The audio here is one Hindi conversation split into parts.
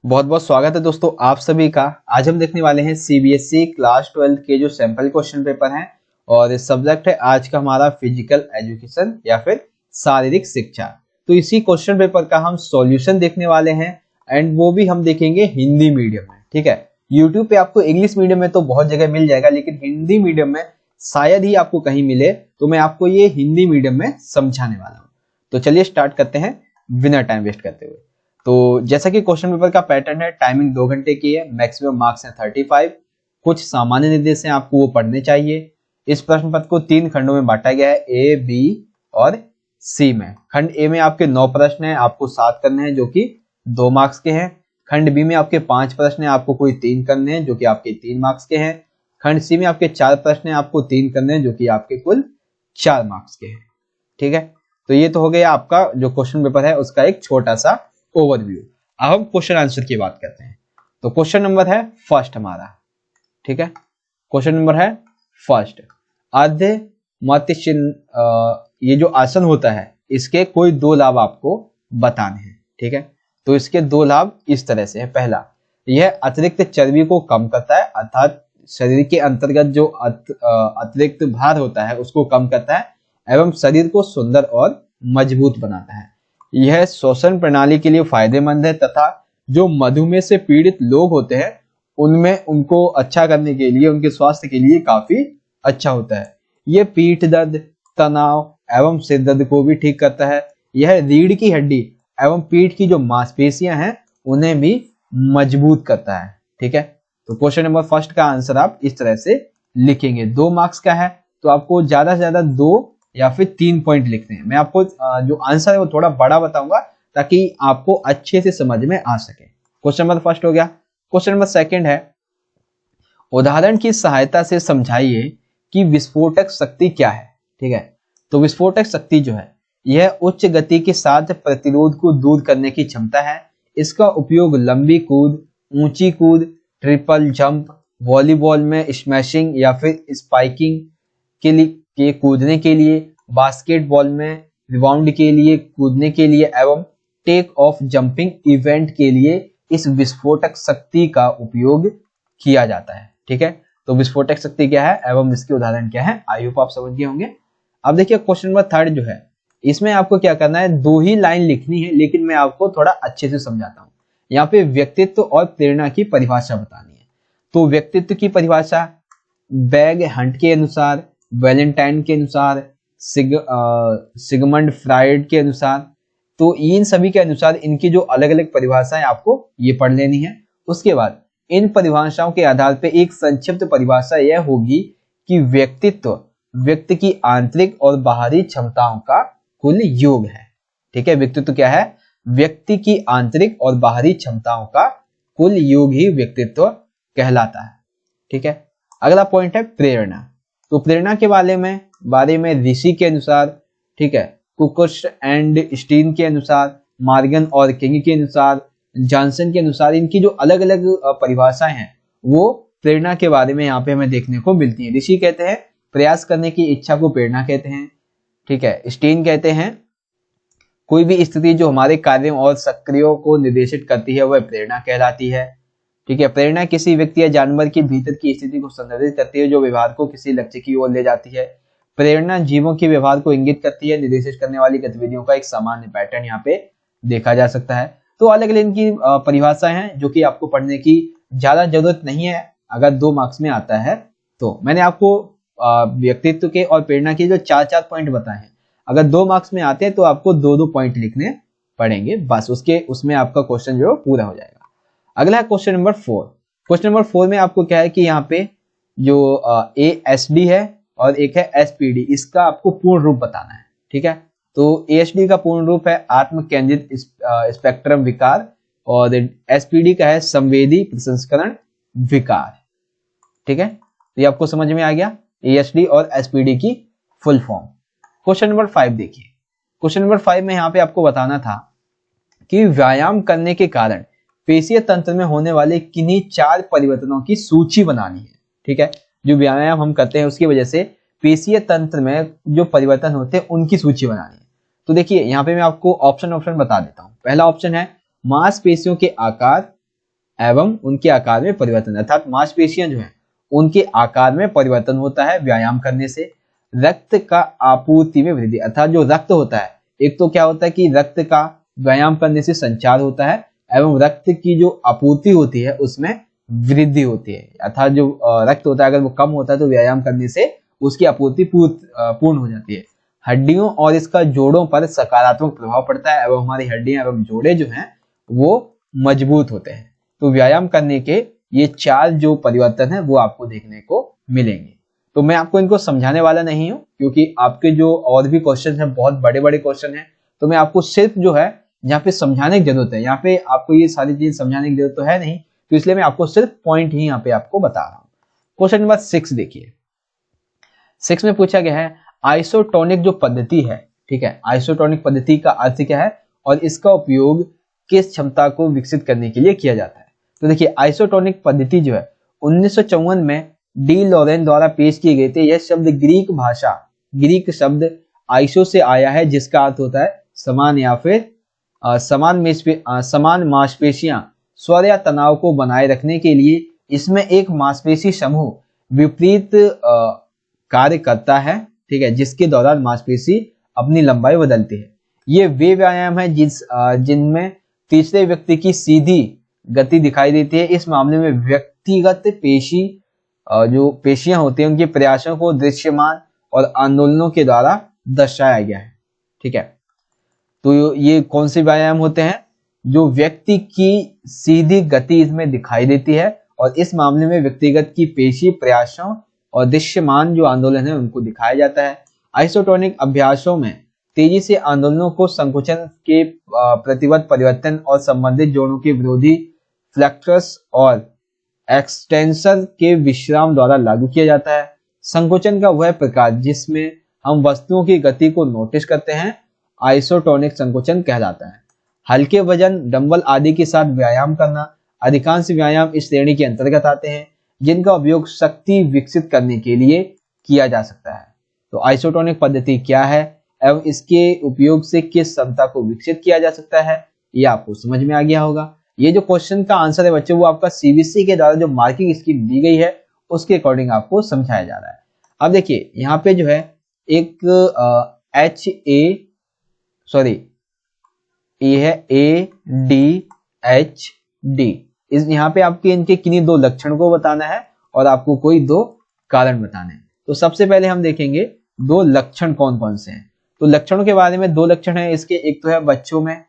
बहुत बहुत स्वागत है दोस्तों आप सभी का। आज हम देखने वाले हैं सीबीएसई क्लास 12 के जो सैंपल क्वेश्चन पेपर हैं और सब्जेक्ट है आज का हमारा फिजिकल एजुकेशन या फिर शारीरिक शिक्षा। तो इसी क्वेश्चन पेपर का हम सॉल्यूशन देखने वाले हैं एंड वो भी हम देखेंगे हिंदी मीडियम में। ठीक है, यूट्यूब पे आपको इंग्लिश मीडियम में तो बहुत जगह मिल जाएगा, लेकिन हिंदी मीडियम में शायद ही आपको कहीं मिले, तो मैं आपको ये हिंदी मीडियम में समझाने वाला हूँ। तो चलिए स्टार्ट करते हैं बिना टाइम वेस्ट करते हुए। तो जैसा कि क्वेश्चन पेपर का पैटर्न है, टाइमिंग 2 घंटे की है, मैक्सिमम मार्क्स हैं 35। कुछ सामान्य निर्देश हैं, आपको वो पढ़ने चाहिए। इस प्रश्न पत्र को 3 खंडों में बांटा गया है, ए, बी और सी में। खंड ए में आपके 9 प्रश्न हैं, आपको 7 करने हैं जो कि 2 मार्क्स के हैं। खंड बी में आपके 5 प्रश्न हैं, आपको कोई 3 करने हैं जो कि आपके 3 मार्क्स के हैं। खंड सी में आपके 4 प्रश्न हैं, आपको 3 करने हैं जो कि आपके कुल 4 मार्क्स के हैं। ठीक है, तो ये तो हो गया आपका जो क्वेश्चन पेपर है उसका एक छोटा सा ओवरव्यू। अब हम क्वेश्चन आंसर की बात करते हैं। तो क्वेश्चन नंबर है फर्स्ट हमारा। ठीक है, क्वेश्चन नंबर है फर्स्ट। अर्ध मध्य चिन्ह, ये जो आसन होता है इसके कोई 2 लाभ आपको बताने हैं। ठीक है, तो इसके 2 लाभ इस तरह से है। पहला, यह अतिरिक्त चर्बी को कम करता है, अर्थात शरीर के अंतर्गत जो अतिरिक्त भार होता है उसको कम करता है एवं शरीर को सुंदर और मजबूत बनाता है। यह श्वसन प्रणाली के लिए फायदेमंद है तथा जो मधुमेह से पीड़ित लोग होते हैं उनमें उनको अच्छा करने के लिए, उनके स्वास्थ्य के लिए काफी अच्छा होता है। यह पीठ दर्द, तनाव एवं सिर दर्द को भी ठीक करता है। यह रीढ़ की हड्डी एवं पीठ की जो मांसपेशियां हैं उन्हें भी मजबूत करता है। ठीक है, तो क्वेश्चन नंबर फर्स्ट का आंसर आप इस तरह से लिखेंगे। 2 मार्क्स का है तो आपको ज्यादा से ज्यादा 2 या फिर 3 पॉइंट लिखते हैं। मैं आपको जो आंसर है वो थोड़ा बड़ा बताऊंगा ताकि आपको अच्छे से समझ में आ सके। क्वेश्चन नंबर फर्स्ट हो गया। क्वेश्चन नंबर सेकंड है, उदाहरण की सहायता से समझाइए कि विस्फोटक शक्ति क्या है। ठीक है, तो विस्फोटक शक्ति जो है यह उच्च गति के साथ प्रतिरोध को दूर करने की क्षमता है। इसका उपयोग लंबी कूद, ऊंची कूद, ट्रिपल जंप, वॉलीबॉल में स्मैशिंग या फिर स्पाइकिंग के कूदने के लिए, बास्केटबॉल में रिबाउंड के लिए कूदने के लिए एवं टेक ऑफ जंपिंग इवेंट के लिए इस विस्फोटक शक्ति का उपयोग किया जाता है। ठीक है, तो विस्फोटक शक्ति क्या है एवं इसके उदाहरण क्या है, आई होप आप समझ गए होंगे। अब देखिए क्वेश्चन नंबर थर्ड जो है, इसमें आपको क्या करना है, 2 ही लाइन लिखनी है, लेकिन मैं आपको थोड़ा अच्छे से समझाता हूँ। यहाँ पे व्यक्तित्व और प्रेरणा की परिभाषा बतानी है। तो व्यक्तित्व की परिभाषा बैग हंट के अनुसार, वैलेंटाइन के अनुसार, सिगमंड फ्राइड के अनुसार, तो इन सभी के अनुसार इनकी जो अलग अलग परिभाषाएं आपको ये पढ़ लेनी है। उसके बाद इन परिभाषाओं के आधार पर एक संक्षिप्त परिभाषा यह होगी कि व्यक्तित्व व्यक्ति की आंतरिक और बाहरी क्षमताओं का कुल योग है। ठीक है, व्यक्तित्व क्या है, व्यक्ति की आंतरिक और बाहरी क्षमताओं का कुल योग ही व्यक्तित्व कहलाता है। ठीक है, अगला पॉइंट है प्रेरणा। तो प्रेरणा के बारे में ऋषि के अनुसार, ठीक है, कुकर्स एंड स्टीन के अनुसार, मार्गन और किंग के अनुसार, जॉनसन के अनुसार, इनकी जो अलग अलग परिभाषाएं हैं वो प्रेरणा के बारे में यहाँ पे हमें देखने को मिलती है। ऋषि कहते हैं प्रयास करने की इच्छा को प्रेरणा कहते हैं। ठीक है, स्टीन कहते हैं कोई भी स्थिति जो हमारे कार्यों और सक्रियों को निर्देशित करती है वह प्रेरणा कहलाती है। ठीक है, प्रेरणा किसी व्यक्ति या जानवर के भीतर की स्थिति को संदर्भित करती है जो व्यवहार को किसी लक्ष्य की ओर ले जाती है। प्रेरणा जीवों के व्यवहार को इंगित करती है, निर्देशित करने वाली गतिविधियों का एक सामान्य पैटर्न यहाँ पे देखा जा सकता है। तो अलग अलग इनकी परिभाषाएं हैं जो कि आपको पढ़ने की ज्यादा जरूरत नहीं है अगर 2 मार्क्स में आता है। तो मैंने आपको व्यक्तित्व के और प्रेरणा के जो 4-4 पॉइंट बताए हैं, अगर 2 मार्क्स में आते हैं तो आपको 2-2 पॉइंट लिखने पड़ेंगे, बस उसमें आपका क्वेश्चन जो पूरा हो जाएगा। अगला है क्वेश्चन नंबर 4। क्वेश्चन नंबर 4 में आपको क्या है कि यहाँ पे जो ASD है और एक है SPD, इसका आपको पूर्ण रूप बताना है। ठीक है, तो ASD का पूर्ण रूप है आत्म केंद्रित स्पेक्ट्रम विकार और SPD का है संवेदी प्रसंस्करण विकार। ठीक है, तो ये आपको समझ में आ गया ASD और SPD की फुल फॉर्म। क्वेश्चन नंबर 5 देखिए। क्वेश्चन नंबर 5 में यहाँ पे आपको बताना था कि व्यायाम करने के कारण पेशीय तंत्र में होने वाले किन्हीं 4 परिवर्तनों की सूची बनानी है। ठीक है, जो व्यायाम हम करते हैं उसकी वजह से पेशीय तंत्र में जो परिवर्तन होते हैं उनकी सूची बनानी है। तो देखिए यहाँ पे मैं आपको ऑप्शन बता देता हूँ। पहला ऑप्शन है मांसपेशियों के आकार, एवं उनके आकार में परिवर्तन, अर्थात मांसपेशियां जो है उनके आकार में परिवर्तन होता है व्यायाम करने से। रक्त का आपूर्ति में वृद्धि, अर्थात जो रक्त होता है, एक तो क्या होता है कि रक्त का व्यायाम करने से संचार होता है एवं रक्त की जो आपूर्ति होती है उसमें वृद्धि होती है, अर्थात जो रक्त होता है अगर वो कम होता है तो व्यायाम करने से उसकी आपूर्ति पूर्ण हो जाती है। हड्डियों और इसका जोड़ों पर सकारात्मक प्रभाव पड़ता है एवं हमारी हड्डियां एवं जोड़े जो हैं वो मजबूत होते हैं। तो व्यायाम करने के ये 4 जो परिवर्तन है वो आपको देखने को मिलेंगे। तो मैं आपको इनको समझाने वाला नहीं हूं क्योंकि आपके जो और भी क्वेश्चन हैं बहुत बड़े बड़े क्वेश्चन हैं, तो मैं आपको सिर्फ जो है यहाँ पे समझाने की जरूरत है, यहाँ पे आपको ये सारी चीज समझाने की जरूरत तो है नहीं, तो इसलिए मैं आपको सिर्फ पॉइंट ही यहाँ पे आपको बता रहा हूँ। क्वेश्चन नंबर 6 देखिए। 6 में पूछा गया है आइसोटोनिक जो पद्धति है, ठीक है, आइसोटोनिक पद्धति का अर्थ क्या है और इसका उपयोग किस क्षमता को विकसित करने के लिए किया जाता है। तो देखिए आइसोटोनिक पद्धति जो है 1954 में डी लॉरेन द्वारा पेश किए गए थे। यह शब्द ग्रीक शब्द आइसो से आया है जिसका अर्थ होता है समान या फिर समान मांसपेशियां स्वर या तनाव को बनाए रखने के लिए इसमें एक मांसपेशी समूह विपरीत कार्य करता है, ठीक है, जिसके दौरान मांसपेशी अपनी लंबाई बदलती है। ये वे व्यायाम है जिनमें तीसरे व्यक्ति की सीधी गति दिखाई देती है। इस मामले में व्यक्तिगत जो पेशियां होती हैं उनके प्रयासों को दृश्यमान और आंदोलनों के द्वारा दर्शाया गया है, ठीक है। तो ये कौन से व्यायाम होते हैं? जो व्यक्ति की सीधी गति इसमें दिखाई देती है और इस मामले में व्यक्तिगत की पेशी प्रयासों और दृश्यमान जो आंदोलन है उनको दिखाया जाता है। आइसोटोनिक अभ्यासों में तेजी से आंदोलनों को संकुचन के प्रतिवर्त परिवर्तन और संबंधित जोड़ों के विरोधी फ्लेक्सर्स और एक्सटेंसर के विश्राम द्वारा लागू किया जाता है। संकुचन का वह प्रकार जिसमें हम वस्तुओं की गति को नोटिस करते हैं आइसोटोनिक संकुचन कहलाता है। हल्के वजन, डंबल आदि के साथ व्यायाम करना, अधिकांश व्यायाम इस श्रेणी के अंतर्गत आते हैं जिनका उपयोग शक्ति विकसित करने के लिए किया जा सकता है। तो आइसोटोनिक पद्धति क्या है एवं इसके उपयोग से किस क्षमता को विकसित किया जा सकता है ये आपको समझ में आ गया होगा। ये जो क्वेश्चन का आंसर है बच्चों वो आपका सीबीएसई के द्वारा जो मार्किंग स्कीम दी गई है उसके अकॉर्डिंग आपको समझाया जा रहा है। अब देखिए यहाँ पे जो है एक ये है ADHD, इस यहाँ पे आपके इनके किन्हीं 2 लक्षण को बताना है और आपको कोई 2 कारण बताने हैं। तो सबसे पहले हम देखेंगे 2 लक्षण कौन कौन से हैं। तो लक्षणों के बारे में 2 लक्षण हैं इसके, एक तो है बच्चों में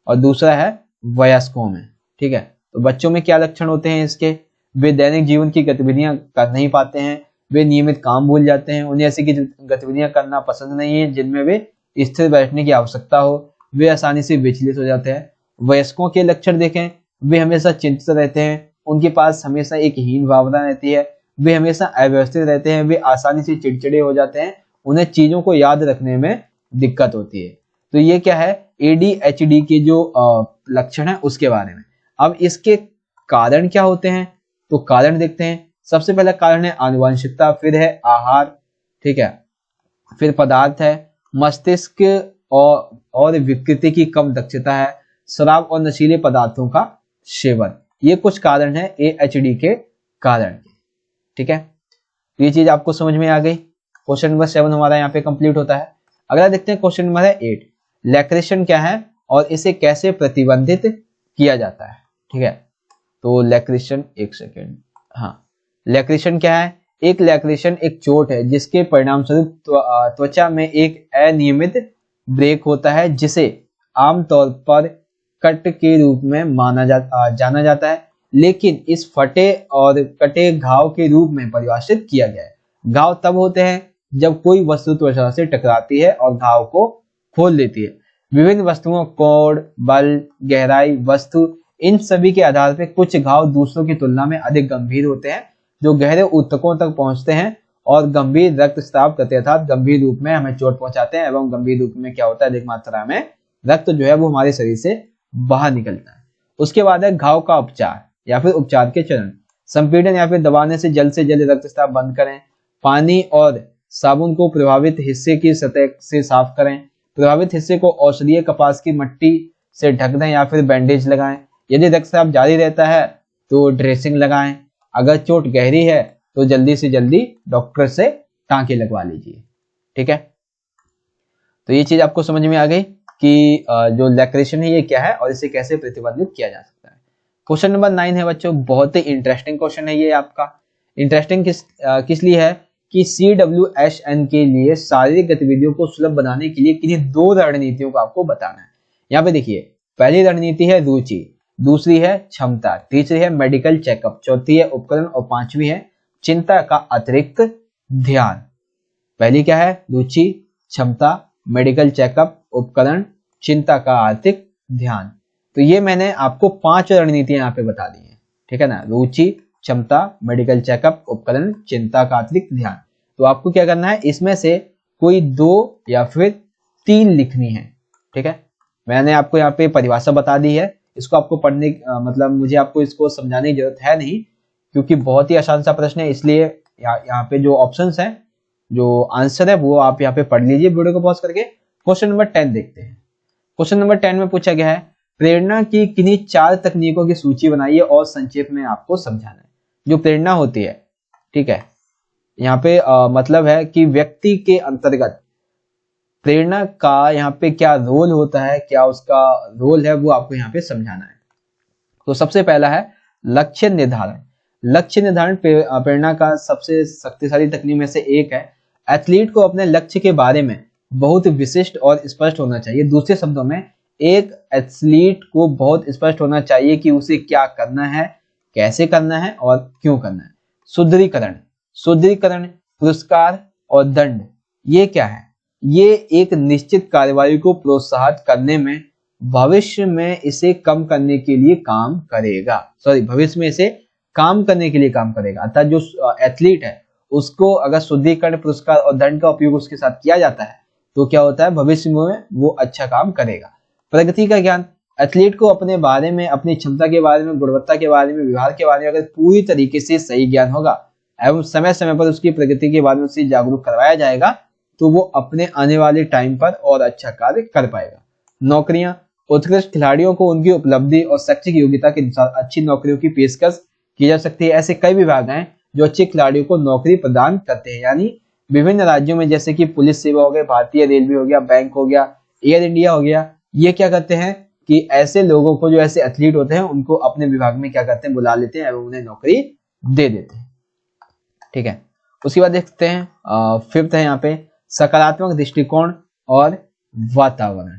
और दूसरा है वयस्कों में, ठीक है। तो बच्चों में क्या लक्षण होते हैं इसके? वे दैनिक जीवन की गतिविधियां कर नहीं पाते हैं, वे नियमित काम भूल जाते हैं, उन्हें ऐसी गतिविधियां करना पसंद नहीं है जिनमें वे स्थिर बैठने की आवश्यकता हो, वे आसानी से विचलित हो जाते हैं। वयस्कों के लक्षण देखें, वे हमेशा चिंतित रहते हैं, उनके पास हमेशा एक हीन भावना रहती है, वे हमेशा अव्यवस्थित रहते हैं, वे आसानी से चिड़चिड़े हो जाते हैं, उन्हें चीजों को याद रखने में दिक्कत होती है। तो ये क्या है ADHD के जो लक्षण है उसके बारे में। अब इसके कारण क्या होते हैं तो कारण देखते हैं। सबसे पहला कारण है आनुवंशिकता, फिर है आहार, ठीक है, फिर पदार्थ है, मस्तिष्क और विकृति की कम दक्षता है, शराब और नशीले पदार्थों का सेवन। ये कुछ कारण है ADHD के कारण, ठीक है। ये चीज आपको समझ में आ गई। क्वेश्चन नंबर 7 हमारा यहाँ पे कंप्लीट होता है। अगला देखते हैं क्वेश्चन नंबर है 8, लैक्रेशन क्या है और इसे कैसे प्रतिबंधित किया जाता है, ठीक है। तो लैक्रेशन, एक सेकेंड, हाँ, लैक्रेशन क्या है? एक लैक्रेशन एक चोट है जिसके परिणाम स्वरूप त्वचा में एक अनियमित ब्रेक होता है जिसे आमतौर पर कट के रूप में जाना जाता है, लेकिन इस फटे और कटे घाव के रूप में परिभाषित किया गया है। घाव तब होते हैं जब कोई वस्तु त्वचा से टकराती है और घाव को खोल देती है। विभिन्न वस्तुओं, कोण, बल, गहराई, वस्तु, इन सभी के आधार पर कुछ घाव दूसरों की तुलना में अधिक गंभीर होते हैं जो गहरे ऊतकों तक पहुंचते हैं और गंभीर रक्तस्राव करते हैं, अर्थात गंभीर रूप में हमें चोट पहुंचाते हैं एवं गंभीर रूप में क्या होता है अधिक मात्रा में रक्त जो है वो हमारे शरीर से बाहर निकलता है। उसके बाद है घाव का उपचार या फिर उपचार के चरण। संपीड़न या फिर दबाने से जल्द रक्तस्राव बंद करें। पानी और साबुन को प्रभावित हिस्से की सतह से साफ करें। प्रभावित हिस्से को औषधीय कपास की मट्टी से ढक दें या फिर बैंडेज लगाएं। यदि रक्तस्राव जारी रहता है तो ड्रेसिंग लगाएं, अगर चोट गहरी है तो जल्दी से जल्दी डॉक्टर से टांके लगवा लीजिए। ठीक है, तो ये चीज आपको समझ में आ गई कि जो लैक्रेशन है ये क्या है और इसे कैसे प्रतिबंधित किया जा सकता है। क्वेश्चन नंबर 9 है बच्चों, बहुत ही इंटरेस्टिंग क्वेश्चन है ये आपका। इंटरेस्टिंग किस लिए है कि CWSN के लिए शारीरिक गतिविधियों को सुलभ बनाने के लिए किन्हीं 2 रणनीतियों को आपको बताना है। यहाँ पे देखिए, पहली रणनीति है रुचि, दूसरी है क्षमता, तीसरी है मेडिकल चेकअप, चौथी है उपकरण और पांचवी है चिंता का अतिरिक्त ध्यान। पहली क्या है? रुचि, क्षमता, मेडिकल चेकअप, उपकरण, चिंता का आर्थिक ध्यान। तो ये मैंने आपको 5 रणनीतियां यहाँ पे बता दी हैं। ठीक है ना, रुचि, क्षमता, मेडिकल चेकअप, उपकरण, चिंता का अतिरिक्त ध्यान। तो आपको क्या करना है, इसमें से कोई 2 या फिर 3 लिखनी है। ठीक है, मैंने आपको यहाँ पे परिभाषा बता दी है, इसको आपको पढ़ने मतलब मुझे आपको इसको समझाने की जरूरत है नहीं, क्योंकि बहुत ही आसान सा प्रश्न है, इसलिए यहाँ पे जो ऑप्शंस हैं, जो आंसर है वो आप यहाँ पे पढ़ लीजिए वीडियो को पॉज करके। क्वेश्चन नंबर 10 देखते हैं। क्वेश्चन नंबर 10 में पूछा गया है, प्रेरणा की किन्हीं 4 तकनीकों की सूची बनाइए और संक्षेप में आपको समझाना है। जो प्रेरणा होती है, ठीक है, यहाँ पे मतलब है कि व्यक्ति के अंतर्गत प्रेरणा का यहाँ पे क्या रोल होता है, क्या उसका रोल है, वो आपको यहाँ पे समझाना है। तो सबसे पहला है लक्ष्य निर्धारण। लक्ष्य निर्धारण प्रेरणा का सबसे शक्तिशाली तकनीक में से एक है। एथलीट को अपने लक्ष्य के बारे में बहुत विशिष्ट और स्पष्ट होना चाहिए। दूसरे शब्दों में, एक एथलीट को बहुत स्पष्ट होना चाहिए कि उसे क्या करना है, कैसे करना है और क्यों करना है। सुदृढ़ीकरण, सुदृढ़ीकरण, पुरस्कार और दंड, ये क्या है? ये एक निश्चित कार्यवाही को प्रोत्साहित करने में भविष्य में इसे कम करने के लिए काम करेगा। भविष्य में इसे काम करने के लिए काम करेगा। अर्थात जो एथलीट है उसको अगर सुदृढ़ीकरण, पुरस्कार और दंड का उपयोग उसके साथ किया जाता है तो क्या होता है, भविष्य में वो अच्छा काम करेगा। प्रगति का ज्ञान, एथलीट को अपने बारे में, अपनी क्षमता के बारे में, गुणवत्ता के बारे में, व्यवहार के बारे में अगर पूरी तरीके से सही ज्ञान होगा एवं समय समय पर उसकी प्रगति के बारे में उसे जागरूक करवाया जाएगा तो वो अपने आने वाले टाइम पर और अच्छा कार्य कर पाएगा। नौकरियां, उत्कृष्ट खिलाड़ियों को उनकी उपलब्धि और शैक्षिक योग्यता के अनुसार अच्छी नौकरियों की पेशकश की जा सकती है। ऐसे कई विभाग हैं जो अच्छे खिलाड़ियों को नौकरी प्रदान करते हैं। यानी विभिन्न राज्यों में, जैसे कि पुलिस सेवा हो गया, भारतीय रेलवे हो गया, बैंक हो गया, एयर इंडिया हो गया, ये क्या करते हैं कि ऐसे लोगों को, जो ऐसे एथलीट होते हैं, उनको अपने विभाग में क्या करते हैं, बुला लेते हैं एवं उन्हें नौकरी दे देते हैं। ठीक है, उसके बाद देखते हैं 5th है यहाँ पे सकारात्मक दृष्टिकोण और वातावरण।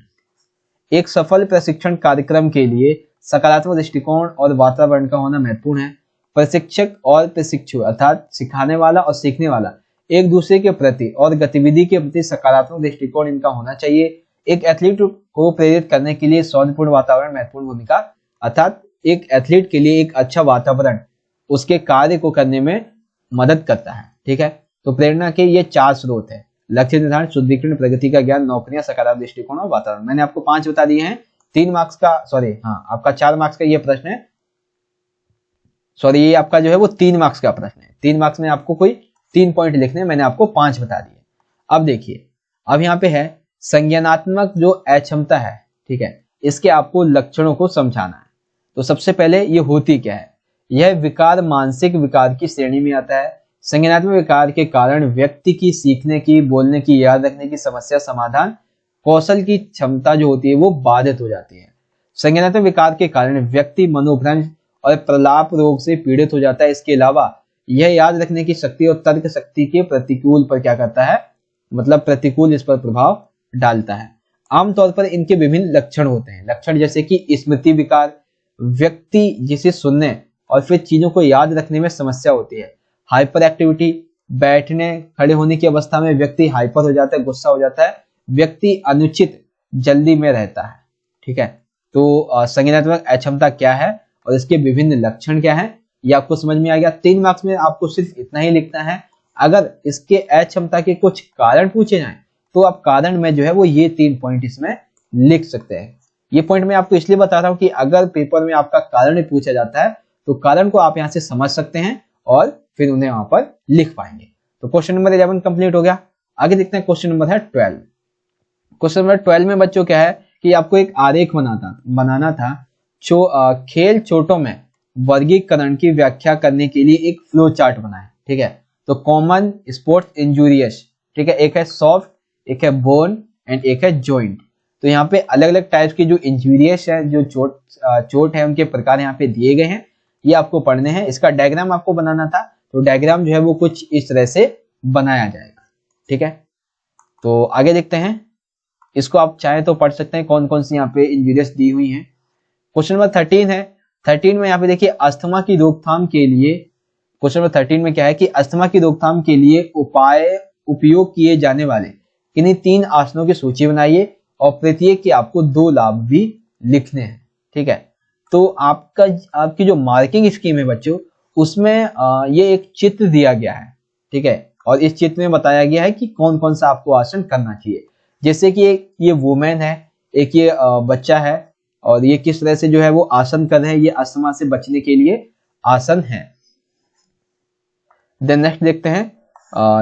एक सफल प्रशिक्षण कार्यक्रम के लिए सकारात्मक दृष्टिकोण और वातावरण का होना महत्वपूर्ण है। प्रशिक्षक और प्रशिक्षु अर्थात सिखाने वाला और सीखने वाला एक दूसरे के प्रति और गतिविधि के प्रति सकारात्मक दृष्टिकोण इनका होना चाहिए। एक एथलीट को प्रेरित करने के लिए सौहार्दपूर्ण वातावरण महत्वपूर्ण भूमिका, अर्थात एक एथलीट के लिए एक अच्छा वातावरण उसके कार्य को करने में मदद करता है। ठीक है, तो प्रेरणा के ये 4 स्रोत है: लक्ष्य निर्धारण, शुद्धिकरण, प्रगति का ज्ञान, नौकरियां, सकारात्मक दृष्टिकोण और वातावरण। मैंने आपको 5 बता दिए हैं। 3 मार्क्स का, आपका 4 मार्क्स का ये प्रश्न है। ये आपका जो है वो 3 मार्क्स का प्रश्न है। 3 मार्क्स में आपको कोई 3 पॉइंट लिखने हैं, मैंने आपको 5 बता दिए। अब देखिए, अब यहाँ पे है संज्ञानात्मक जो अक्षमता है, ठीक है, इसके आपको लक्षणों को समझाना है। तो सबसे पहले ये होती क्या है? यह विकार मानसिक विकार की श्रेणी में आता है। संज्ञानात्मक विकार के कारण व्यक्ति की सीखने की, बोलने की, याद रखने की समस्या, समाधान कौशल की क्षमता जो होती है वो बाधित हो जाती है। संज्ञानात्मक विकार के कारण व्यक्ति मनोभ्रंश और प्रलाप रोग से पीड़ित हो जाता है। इसके अलावा यह याद रखने की शक्ति और तर्क शक्ति के प्रतिकूल पर क्या करता है, मतलब प्रतिकूल इस पर प्रभाव डालता है। आमतौर पर इनके विभिन्न लक्षण होते हैं। लक्षण जैसे कि स्मृति विकार, व्यक्ति जिसे सुनने और फिर चीजों को याद रखने में समस्या होती है। हाइपर एक्टिविटी, बैठने खड़े होने की अवस्था में व्यक्ति हाइपर हो जाता है, गुस्सा हो जाता है, व्यक्ति अनुचित जल्दी में रहता है। ठीक है, तो संज्ञानात्मक अक्षमता क्या है और इसके विभिन्न लक्षण क्या है, ये आपको समझ में आ गया। 3 मार्क्स में आपको सिर्फ इतना ही लिखना है। अगर इसके अक्षमता के कुछ कारण पूछे जाएं तो आप कारण में जो है वो ये 3 पॉइंट इसमें लिख सकते हैं। ये पॉइंट मैं आपको इसलिए बता रहा हूं कि अगर पेपर में आपका कारण पूछा जाता है तो कारण को आप यहां से समझ सकते हैं और फिर उन्हें वहां पर लिख पाएंगे। तो क्वेश्चन नंबर 11 कंप्लीट हो गया। आगे देखते हैं, क्वेश्चन नंबर है 12। क्वेश्चन नंबर 12 में बच्चों क्या है कि आपको एक आरेख बनाना था। खेल चोटों में वर्गीकरण की व्याख्या करने के लिए एक फ्लो चार्ट बनाएं। ठीक है, तो कॉमन स्पोर्ट्स इंजूरियस, ठीक है, एक है सॉफ्ट, एक है बोन एंड एक है जॉइंट। तो यहाँ पे अलग अलग टाइप्स की जो इंजूरियस है, जो चोट है, उनके प्रकार यहाँ पे दिए गए हैं, ये आपको पढ़ने हैं। इसका डायग्राम आपको बनाना था, तो डायग्राम जो है वो कुछ इस तरह से बनाया जाएगा। ठीक है, तो आगे देखते हैं। इसको आप चाहे तो पढ़ सकते हैं कौन कौन सी यहाँ पे इंजूरियस दी हुई हैं। क्वेश्चन नंबर 13 है। 13 में यहाँ पे देखिए अस्थमा की रोकथाम के लिए, क्वेश्चन नंबर 13 में क्या है कि अस्थमा की रोकथाम के लिए उपयोग किए जाने वाले किन्हीं 3 आसनों की सूची बनाइए और प्रत्येक के आपको 2 लाभ भी लिखने हैं। ठीक है, तो आपकी जो मार्किंग स्कीम है बच्चों, उसमें ये एक चित्र दिया गया है। ठीक है, और इस चित्र में बताया गया है कि कौन कौन सा आपको आसन करना चाहिए। जैसे कि एक ये वुमेन है, एक ये बच्चा है, और ये किस तरह से जो है वो आसन कर रहे हैं, ये अस्थमा से बचने के लिए आसन है। देन नेक्स्ट देखते हैं।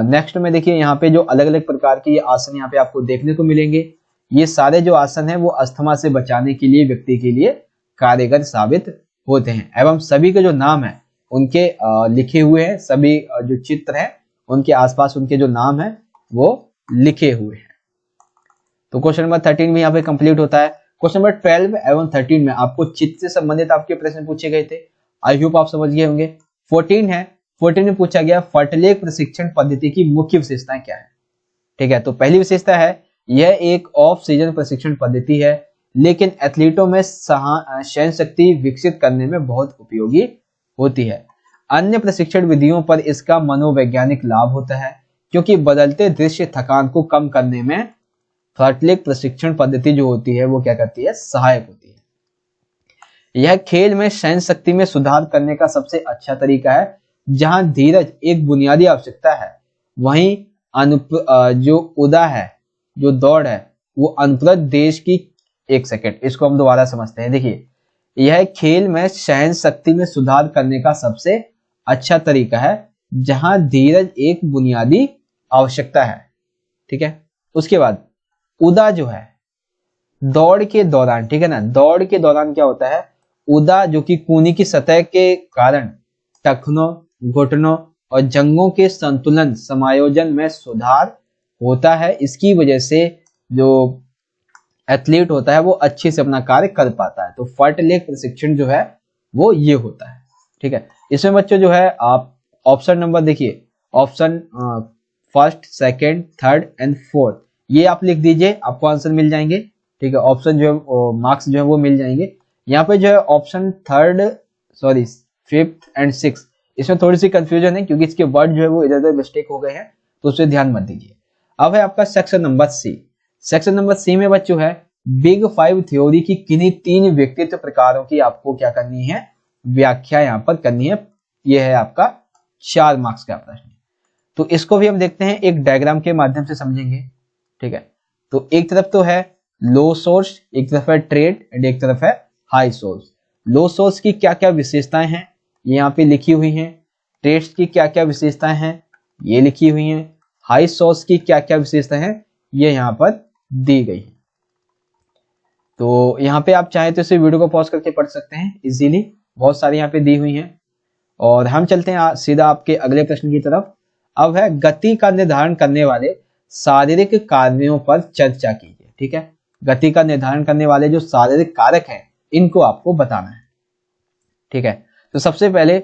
नेक्स्ट में देखिए यहाँ पे जो अलग अलग प्रकार के ये आसन यहाँ पे आपको देखने को मिलेंगे। ये सारे जो आसन है वो अस्थमा से बचाने के लिए व्यक्ति के लिए कारगर साबित होते हैं, एवं सभी के जो नाम है उनके लिखे हुए हैं। सभी जो चित्र है उनके आसपास उनके जो नाम है वो लिखे हुए हैं। तो क्वेश्चन नंबर 13 भी यहाँ पे कंप्लीट होता है। क्वेश्चन नंबर 12 एवं 13 में आपको चित्र से संबंधित आपके प्रश्न पूछे गए थे, आई होप आप समझ गए होंगे। 14 है, 14 में पूछा गया फर्टलेग प्रशिक्षण पद्धति की मुख्य विशेषताएं क्या है। ठीक है, तो पहली विशेषता है यह एक ऑफ सीजन प्रशिक्षण पद्धति है, लेकिन एथलीटों में सहन शक्ति विकसित करने में बहुत उपयोगी होती है। अन्य प्रशिक्षण विधियों पर इसका मनोवैज्ञानिक लाभ होता है, क्योंकि बदलते दृश्य थकान को कम करने में फर्टलेग प्रशिक्षण पद्धति जो होती है वो क्या करती है, सहायक होती है। यह खेल में सहन शक्ति में सुधार करने का सबसे अच्छा तरीका है। जहां धीरज एक बुनियादी आवश्यकता है, वहीं जो उदा है, जो दौड़ है, वो अनुप्रत देश की, एक सेकेंड इसको हम दोबारा समझते हैं। देखिए, यह खेल में सहन शक्ति में सुधार करने का सबसे अच्छा तरीका है, जहां धीरज एक बुनियादी आवश्यकता है। ठीक है, उसके बाद उदा जो है दौड़ के दौरान, ठीक है ना, दौड़ के दौरान क्या होता है, उदा जो कि कूनी की सतह के कारण टखनों, घुटनों और जंघों के संतुलन समायोजन में सुधार होता है। इसकी वजह से जो एथलीट होता है वो अच्छे से अपना कार्य कर पाता है। तो फर्टलेग प्रशिक्षण जो है वो ये होता है। ठीक है, इसमें बच्चों जो है आप ऑप्शन नंबर देखिए, option first, second, third and fourth, ये आप लिख दीजिए, आपको आंसर मिल जाएंगे। ठीक है, ऑप्शन जो है मार्क्स जो है वो मिल जाएंगे। यहाँ पे जो है ऑप्शन फिफ्थ एंड सिक्स, इसमें थोड़ी सी कंफ्यूजन है क्योंकि इसके वर्ड जो है वो इधर उधर मिस्टेक हो गए हैं, तो उसे ध्यान मत दीजिए। अब है आपका section number C. Section number C में बच्चों है बिग 5 थ्योरी की किन्हीं 3 व्यक्तित्व प्रकारों की आपको क्या करनी है, व्याख्या यहाँ पर करनी है। यह है आपका 4 मार्क्स का प्रश्न। तो इसको भी हम देखते हैं, एक डायग्राम के माध्यम से समझेंगे। ठीक है, तो एक तरफ तो है लो सोर्स, एक तरफ है ट्रेड एंड एक तरफ है हाई सोर्स। लो सोर्स की क्या क्या विशेषताएं हैं ये यहाँ पे लिखी हुई हैं, ट्रेड्स की क्या क्या विशेषताएं हैं ये लिखी हुई हैं, हाई सोर्स की क्या क्या विशेषताएं हैं ये यहाँ पर दी गई है। तो यहाँ पे आप चाहे तो इसे वीडियो को पॉज करके पढ़ सकते हैं इजीली, बहुत सारी यहाँ पे दी हुई हैं। और हम चलते हैं सीधा आपके अगले प्रश्न की तरफ। अब है गति का निर्धारण करने वाले शारीरिक कार्यों पर चर्चा कीजिए। ठीक है, गति का निर्धारण करने वाले जो शारीरिक कारक हैं इनको आपको बताना है। ठीक है, तो सबसे पहले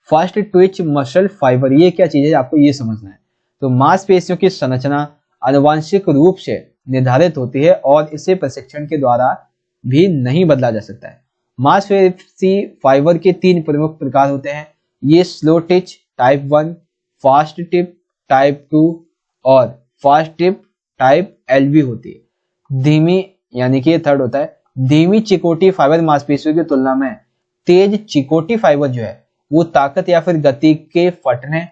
फर्स्ट ट्विच मसल फाइबर, ये क्या चीज है आपको ये समझना है। तो मांसपेशियों की संरचना आनुवंशिक रूप से निर्धारित होती है और इसे प्रशिक्षण के द्वारा भी नहीं बदला जा सकता है। मांसपेशी फाइबर के 3 प्रमुख प्रकार होते हैं, ये slow teach type 1, fast tip type 2 और फास्ट टिप टाइप LV होती है। धीमी यानी कि ये थर्ड होता है। धीमी चिकोटी फाइबर मांसपेशियों की तुलना में तेज चिकोटी फाइबर जो है वो ताकत या फिर गति के फटने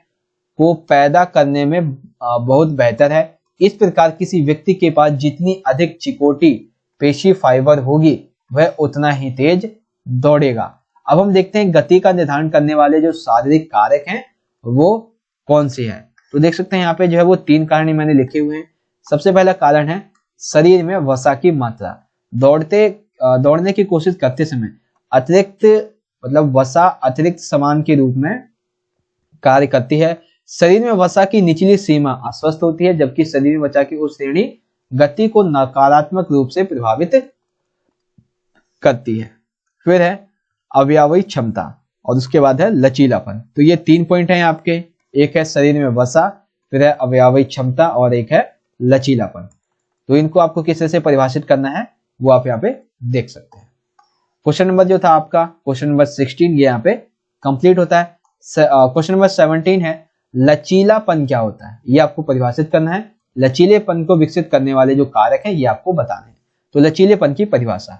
को पैदा करने में बहुत बेहतर है। इस प्रकार किसी व्यक्ति के पास जितनी अधिक चिकोटी पेशी फाइबर होगी वह उतना ही तेज दौड़ेगा। अब हम देखते हैं गति का निर्धारण करने वाले जो शारीरिक कारक हैं वो कौन से हैं। तो देख सकते हैं यहाँ पे जो है वो 3 कारण मैंने लिखे हुए हैं। सबसे पहला कारण है शरीर में वसा की मात्रा। दौड़ने की कोशिश करते समय अतिरिक्त मतलब वसा अतिरिक्त सामान के रूप में कार्य करती है। शरीर में वसा की निचली सीमा अस्वस्थ होती है, जबकि शरीर में वसा की उस श्रेणी गति को नकारात्मक रूप से प्रभावित करती है। फिर है अवयवी क्षमता और उसके बाद है लचीलापन। तो ये 3 पॉइंट हैं आपके, एक है शरीर में वसा, फिर है अवयवी क्षमता और एक है लचीलापन। तो इनको आपको किस तरह से परिभाषित करना है वो आप यहाँ पे देख सकते हैं। क्वेश्चन नंबर जो था आपका क्वेश्चन नंबर 16 ये यहाँ पे कंप्लीट होता है। क्वेश्चन नंबर 17 है लचीलापन क्या होता है, ये आपको परिभाषित करना है। लचीलेपन को विकसित करने वाले जो कारक हैं ये आपको बताने हैं। तो लचीलेपन की परिभाषा,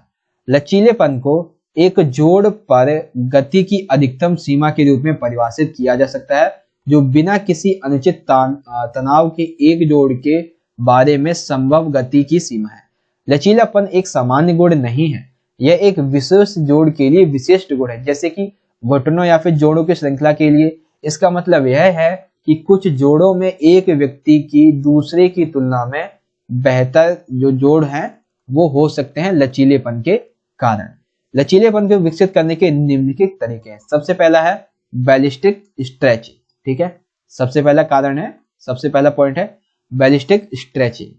लचीलेपन को एक जोड़ पर गति की अधिकतम सीमा के रूप में परिभाषित किया जा सकता है, जो बिना किसी अनुचित तनाव के एक जोड़ के बारे में संभव गति की सीमा है। लचीलापन एक सामान्य गुण नहीं है, यह एक विशेष जोड़ के लिए विशिष्ट गुण है, जैसे कि घुटनों या फिर जोड़ों की श्रृंखला के लिए। इसका मतलब यह है कि कुछ जोड़ों में एक व्यक्ति की दूसरे की तुलना में बेहतर जो जोड़ हैं वो हो सकते हैं लचीलेपन के कारण। लचीलेपन को विकसित करने के निम्नलिखित तरीके हैं। सबसे पहला है बैलिस्टिक स्ट्रेचिंग, ठीक है, सबसे पहला कारण है, सबसे पहला पॉइंट है बैलिस्टिक स्ट्रेचिंग,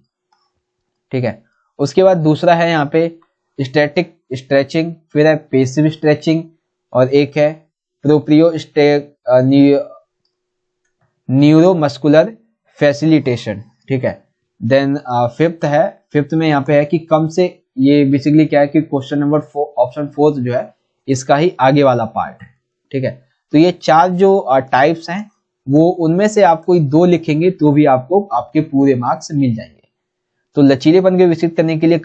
ठीक है। उसके बाद दूसरा है यहाँ पे स्टैटिक स्ट्रेचिंग, फिर है पैसिव स्ट्रेचिंग और एक है प्रोप्रियो न्यूरोमस्कुलर फैसिलिटेशन, ठीक है। देन फिफ्थ में यहाँ पे है कि कम से, ये बेसिकली क्या है कि क्वेश्चन नंबर 4 ऑप्शन 4 जो है इसका ही आगे वाला पार्ट है, ठीक है। तो ये 4 जो टाइप्स हैं वो उनमें से आप कोई 2 लिखेंगे तो भी आपको आपके पूरे मार्क्स मिल जाएंगे। तो लचीलेपन को विकसित करने के लिए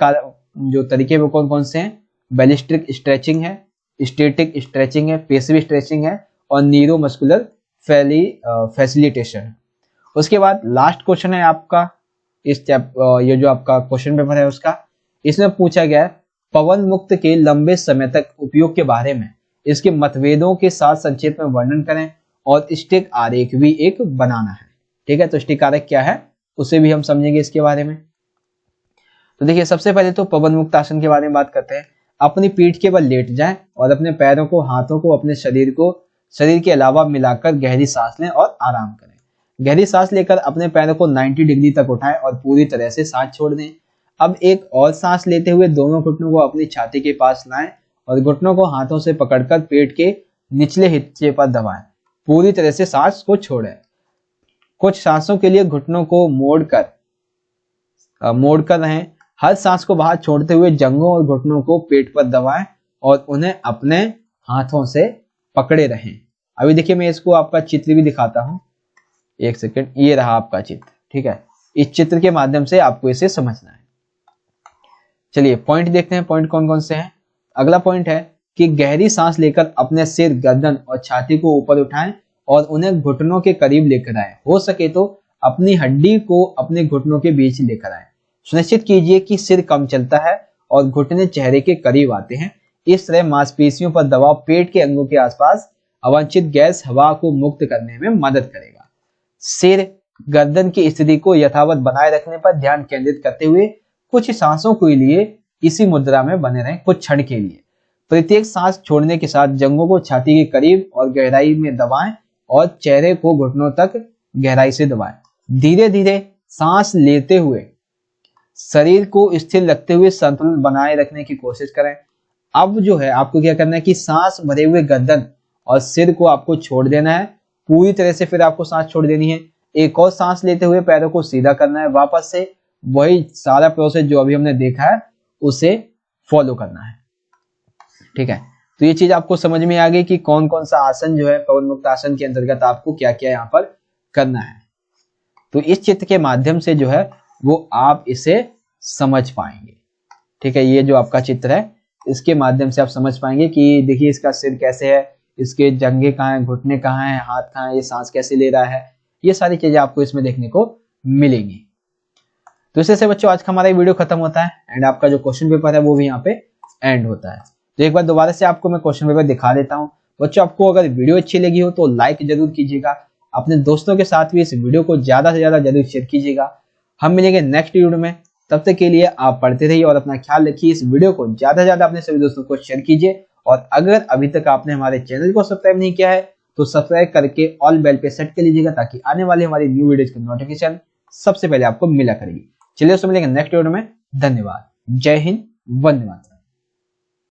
जो तरीके वो कौन कौन से हैं, बैलिस्टिक स्ट्रेचिंग है, स्टैटिक स्ट्रेचिंग है, पैसिव स्ट्रेचिंग है और न्यूरोमस्कुलर फैसिलिटेशन। उसके बाद लास्ट क्वेश्चन है आपका ये जो आपका क्वेश्चन पेपर है उसका, इसमें पूछा गया है पवन मुक्त के लंबे समय तक उपयोग के बारे में, इसके मतभेदों के साथ संक्षेप में वर्णन करें और स्टिक आरेख भी एक बनाना है, ठीक है। तो स्टिक आरेख क्या है उसे भी हम समझेंगे इसके बारे में। तो देखिए सबसे पहले तो पवन मुक्त आसन के बारे में बात करते हैं। अपनी पीठ के बल लेट जाएं और अपने पैरों को, हाथों को अपने शरीर के अलावा मिलाकर गहरी सांस लें और आराम करें। गहरी सांस लेकर अपने पैरों को 90 डिग्री तक उठाएं और पूरी तरह से सांस छोड़ दें। अब एक और सांस लेते हुए दोनों घुटनों को अपनी छाती के पास लाएं और घुटनों को हाथों से पकड़कर पेट के निचले हिस्से पर दबाएं। पूरी तरह से सांस को छोड़ें। कुछ सांसों के लिए घुटनों को मोड़कर रहें। हर सांस को बाहर छोड़ते हुए जंघों और घुटनों को पेट पर दबाएं और उन्हें अपने हाथों से पकड़े रहें। अभी देखिए मैं इसको आपका चित्र भी दिखाता हूं, एक सेकंड, ये रहा आपका चित्र, ठीक है। इस चित्र के माध्यम से आपको इसे समझना है। चलिए पॉइंट देखते हैं, पॉइंट कौन कौन से हैं। अगला पॉइंट है कि गहरी सांस लेकर अपने सिर, गर्दन और छाती को ऊपर उठाएं और उन्हें घुटनों के करीब लेकर आए। हो सके तो अपनी हड्डी को अपने घुटनों के बीच लेकर आए। सुनिश्चित कीजिए कि सिर कम चलता है और घुटने चेहरे के करीब आते हैं। इस तरह मांसपेशियों पर दबाव पेट के अंगों के आसपास अवांछित गैस हवा को मुक्त करने में मदद करेगा। सिर, गर्दन की स्थिति को यथावत बनाए रखने पर ध्यान केंद्रित करते हुए कुछ सांसों के लिए इसी मुद्रा में बने रहें कुछ क्षण के लिए। प्रत्येक सांस छोड़ने के साथ जंघों को छाती के करीब और गहराई में दबाएं और चेहरे को घुटनों तक गहराई से दबाएं। धीरे धीरे सांस लेते हुए शरीर को स्थिर रखते हुए संतुलन बनाए रखने की कोशिश करें। अब जो है आपको क्या करना है कि सांस भरे हुए गर्दन और सिर को आपको छोड़ देना है पूरी तरह से, फिर आपको सांस छोड़ देनी है। एक और सांस लेते हुए पैरों को सीधा करना है, वापस से वही सारा प्रोसेस जो अभी हमने देखा है उसे फॉलो करना है, ठीक है। तो ये चीज आपको समझ में आ गई कि कौन कौन सा आसन जो है पवन मुक्त आसन के अंतर्गत आपको क्या क्या यहाँ पर करना है। तो इस चित्र के माध्यम से जो है वो आप इसे समझ पाएंगे, ठीक है। ये जो आपका चित्र है इसके माध्यम से आप समझ पाएंगे कि देखिए इसका सिर कैसे है, इसके जंघे कहाँ है, घुटने कहाँ है, हाथ कहाँ है, ये सांस कैसे ले रहा है, ये सारी चीजें आपको इसमें देखने को मिलेंगी। तो इसी से बच्चों आज का हमारा वीडियो खत्म होता है एंड आपका जो क्वेश्चन पेपर है वो भी यहाँ पे एंड होता है। तो एक बार दोबारा से आपको मैं क्वेश्चन पेपर दिखा देता हूँ। बच्चों आपको अगर वीडियो अच्छी लगी हो तो लाइक जरूर कीजिएगा, अपने दोस्तों के साथ भी इस वीडियो को ज्यादा से ज्यादा जरूर शेयर कीजिएगा। हम मिलेंगे नेक्स्ट वीडियो में, तब तक के लिए आप पढ़ते रहिए और अपना ख्याल रखिए। इस वीडियो को ज्यादा से ज्यादा अपने सभी दोस्तों को शेयर कीजिए और अगर अभी तक आपने हमारे चैनल को सब्सक्राइब नहीं किया है तो सब्सक्राइब करके ऑल बेल पे सेट कर लीजिएगा ताकि आने वाली हमारी न्यू वीडियोज की नोटिफिकेशन सबसे पहले आपको मिला करेगी। चलिए उससे मिलेंगे नेक्स्ट वीडियो में। धन्यवाद। जय हिंद। वंदे मातरम।